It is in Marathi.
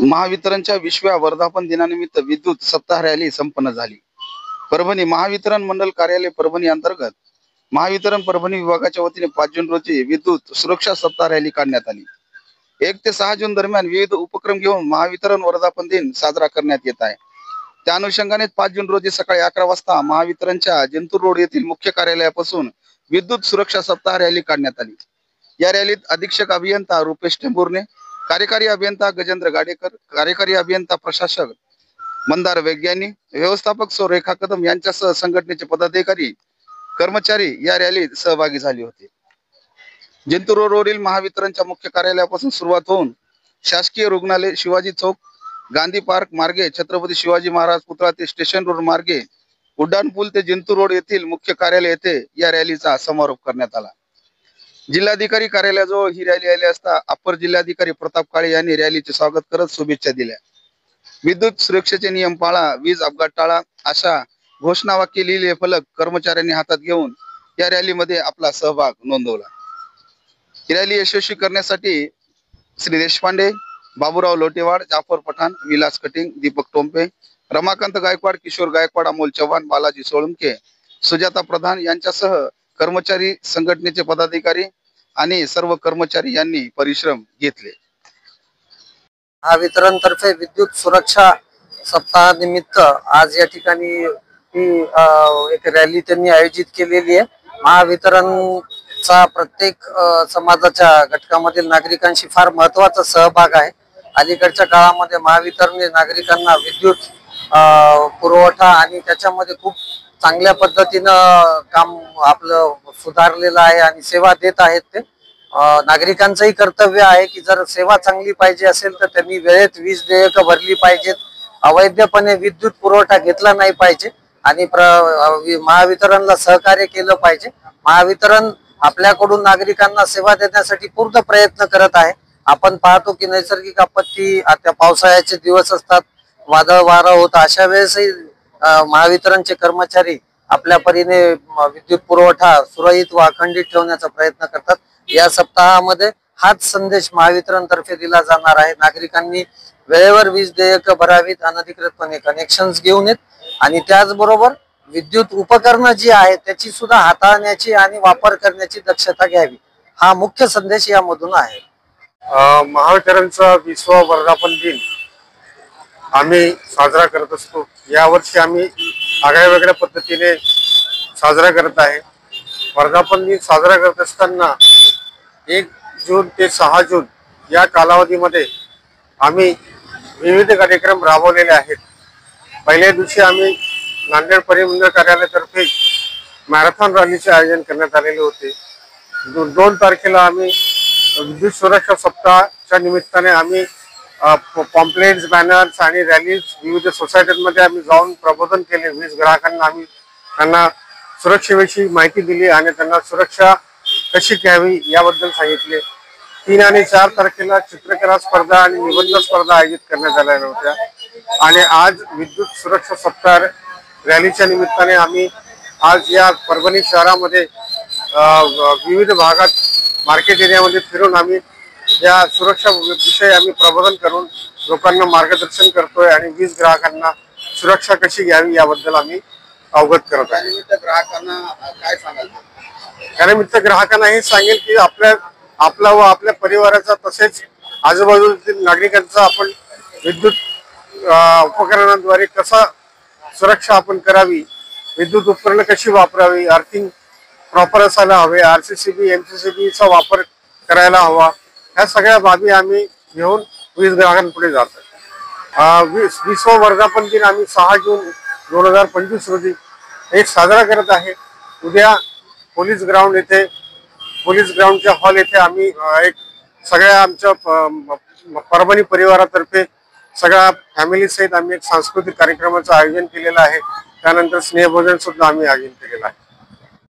महावितरणच्या 20व्या वर्धापन दिनानिमित्त विद्युत सप्ताह रॅली संपन्न झाली। परभणी महावितरण मंडल कार्यालय परभणी अंतर्गत महावितरण परभणी विभागाच्या वतीने 5 जून रोजी विद्युत सुरक्षा सप्ताह रॅली काढण्यात आली। 1 ते 6 जून दरम्यान विविध उपक्रम घेऊन महावितरण वर्धापन दिन साजरा करण्यात येत आहे। त्या अनुषंगाने 5 जून रोजी सकाळी 11 वाजता महावितरणच्या जिंतूर रोड येथील मुख्य कार्यालयापासून विद्युत सुरक्षा सप्ताह रॅली काढण्यात आली। या रॅलीत अधीक्षक अभियंता रुपेश टेंभुर्णे, कार्यकारी अभियंता गजेंद्र गाडेकर, कार्यकारी अभियंता प्रशासक मंदार वैज्ञानिक, व्यवस्थापक सौ रेखा कदम यांच्यासह संघटनेचे पदाधिकारी कर्मचारी या रॅलीत सहभागी झाले होते। जिंतूर रोडवरील महावितरणच्या मुख्य कार्यालयापासून सुरुवात होऊन शासकीय रुग्णालय, शिवाजी चौक, गांधी पार्क मार्गे छत्रपती शिवाजी महाराज पुतळा ते स्टेशन रोड मार्गे उड्डाण पूल ते जिंतूर रोड येथील मुख्य कार्यालय येथे या रॅलीचा समारोप करण्यात आला। जिल्हाधिकारी कार्यालयाजवळ ही रॅली आली असता अप्पर जिल्हाधिकारी प्रताप काळे यांनी रॅलीचे स्वागत करत शुभेच्छा दिल्या। विद्युत सुरक्षेचे नियम पाळा, वीज अपघात टाळा अशा घोषणावाक्य लिहिलेले फलक कर्मचाऱ्यांनी हातात घेऊन या रॅलीमध्ये आपला सहभाग नोंदवला। ही रॅली यशस्वी करण्यासाठी श्री देशपांडे, बाबूराव लोटेवाड, जाफर पठाण, विलास कटिंग, दीपक टोंपे, रमाकांत गायकवाड, किशोर गायकवाड, अमोल चव्हाण, बालाजी सोळंके, सुजाता प्रधान यांच्यासह कर्मचारी, संघटनेचे पदाधिकारी आणि सर्व कर्मचारी यांनी परिश्रम घेतले। महावितरण तर्फे विद्युत सुरक्षा सप्ताह निमित्त आज या ठिकाणी ही एक रॅली त्यांनी आयोजित केलेली आहे। महावितरणचा प्रत्येक समाजाच्या घटकामधील नागरिकांशी फार महत्त्वाचा सहभाग आहे। अलीकडच्या काळामध्ये महावितरणने नागरिकांना विद्युत पुरवठा आणि त्याच्यामध्ये खूप चांगल्या पद्धतीनं काम आपलं सुधारलेलं आहे आणि सेवा देत आहेत। ते नागरिकांचंही कर्तव्य आहे की जर सेवा चांगली पाहिजे असेल तर त्यांनी वेळेत वीज देयक भरली पाहिजेत, अवैधपणे विद्युत पुरवठा घेतला नाही पाहिजे आणि महावितरणला सहकार्य केलं पाहिजे। महावितरण आपल्याकडून नागरिकांना सेवा देण्यासाठी पूर्ण प्रयत्न करत आहे। आपण पाहतो की नैसर्गिक आपत्ती, आता पावसाळ्याचे दिवस असतात, वादळ वारा होता, अशा वेळेसही महावितरणचे कर्मचारी आपल्या परीने विद्युत पुरवठा सुरळीत व अखंडित ठेवण्याचा प्रयत्न करतात। या सप्ताहामध्ये हाच संदेश महावितरण तर्फे दिला जाणार आहे। नागरिकांनी वेळेवर वीज देयक भरावीत, अनधिकृतपणे कनेक्शन्स घेऊन येत आणि त्याचबरोबर विद्युत उपकरणं जी आहेत त्याची सुद्धा हाताळण्याची आणि वापर करण्याची दक्षता घ्यावी, हा मुख्य संदेश यामधून आहे। महावितरणचा 20वा वर्धापन दिन आम्ही साजरा करत असतो। यावर्षी आम्ही आगळ्या वेगळ्या पद्धतीने साजरा करत आहे। वर्धापन दिन साजरा करत असताना 1 जून ते 6 जून या कालावधीमध्ये आम्ही विविध कार्यक्रम राबवलेले आहेत। पहिल्या दिवशी आम्ही नांदेड परिमंडळ कार्यालयातर्फे मॅरेथॉन रॅलीचे आयोजन करण्यात आलेले होते। 2 तारखेला आम्ही विद्युत सुरक्षा सप्ताहाच्या निमित्ताने आम्ही पॉम्पलेट्स, बॅनर्स आणि रॅलीज विविध सोसायटीमध्ये आम्ही जाऊन प्रबोधन केले। वीज ग्राहकांना आम्ही त्यांना सुरक्षेविषयी माहिती दिली आणि त्यांना सुरक्षा कशी घ्यावी याबद्दल सांगितले। 3 आणि 4 तारखेला चित्रकला स्पर्धा आणि निबंध स्पर्धा आयोजित करण्यात आल्या होत्या आणि आज विद्युत सुरक्षा सप्ताह रॅलीच्या निमित्ताने आम्ही आज या परभणी शहरामध्ये विविध भागात मार्केट एरियामध्ये फिरून आम्ही या सुरक्षा विषयी आम्ही प्रबोधन करून लोकांना मार्गदर्शन करतोय आणि वीज ग्राहकांना सुरक्षा कशी घ्यावी याबद्दल आम्ही अवगत करत आहे। ग्राहकांना काय सांगाल? त्यानिमित्त ग्राहकांना हे सांगेल की आपला व आपल्या परिवाराचा तसेच आजूबाजूतील नागरिकांचा आपण विद्युत उपकरणांद्वारे कसा सुरक्षा आपण करावी, विद्युत उपकरणं कशी वापरावी, अर्थिंग प्रॉपर असायला हवे, RCCB, MCCB चा वापर करायला हवा, ह्या सगळ्या बाबी आम्ही घेऊन वीज ग्राहकांपुढे जातो। 20वा वर्धापन दिन आम्ही 6 जून 2025 रोजी एक साजरा करत आहे। उद्या पोलीस ग्राउंडच्या हॉल येथे आम्ही एक सगळ्या आमच्या परभणी परिवारातर्फे सगळ्या फॅमिली सहित आम्ही एक सांस्कृतिक कार्यक्रमाचं आयोजन केलेलं आहे। त्यानंतर स्नेहभोजन सुद्धा आम्ही आयोजन केलेलं आहे।